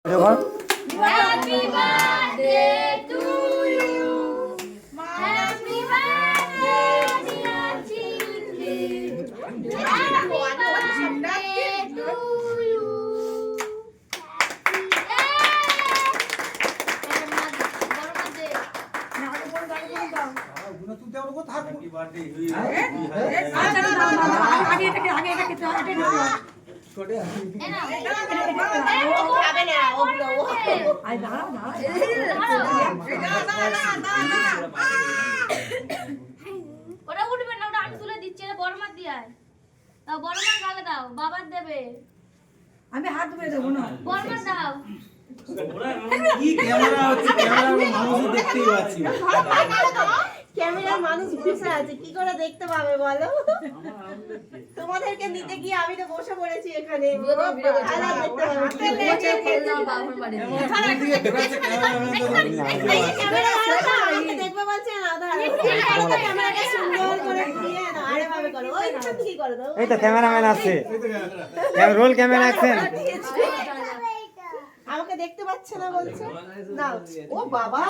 Happy birthday to you. Happy birthday, dear Children. Happy birthday to you. ওটা উঠবে না, ওটা আমি তুলে দিচ্ছি। বড় মার দিয়ে বড় মার গালে দাও, বাবার দেবে। আমি হাত ধরে দেবো না, বড় মার দাও। কি ক্যামেরা হচ্ছে, ক্যামেরা মানুষ দেখতেই পাচ্ছি। ক্যামেরা মানুষ বসে আছে, কি করে দেখতে পাবে বলো? তোমাদেরকে নিতে গিয়ে আমি তো বসে পড়েছি এখানে। দেখবে বলছে না, ক্যামেরাটা সুন্দর করে দিয়ে আরে ভাবে করো। ওই কি করো? এই তো ক্যামেরাম্যান আছে, রোল ক্যামেরা অ্যাকশন। আমাকে দেখতে পাচ্ছে না বলছে না। ও বাবা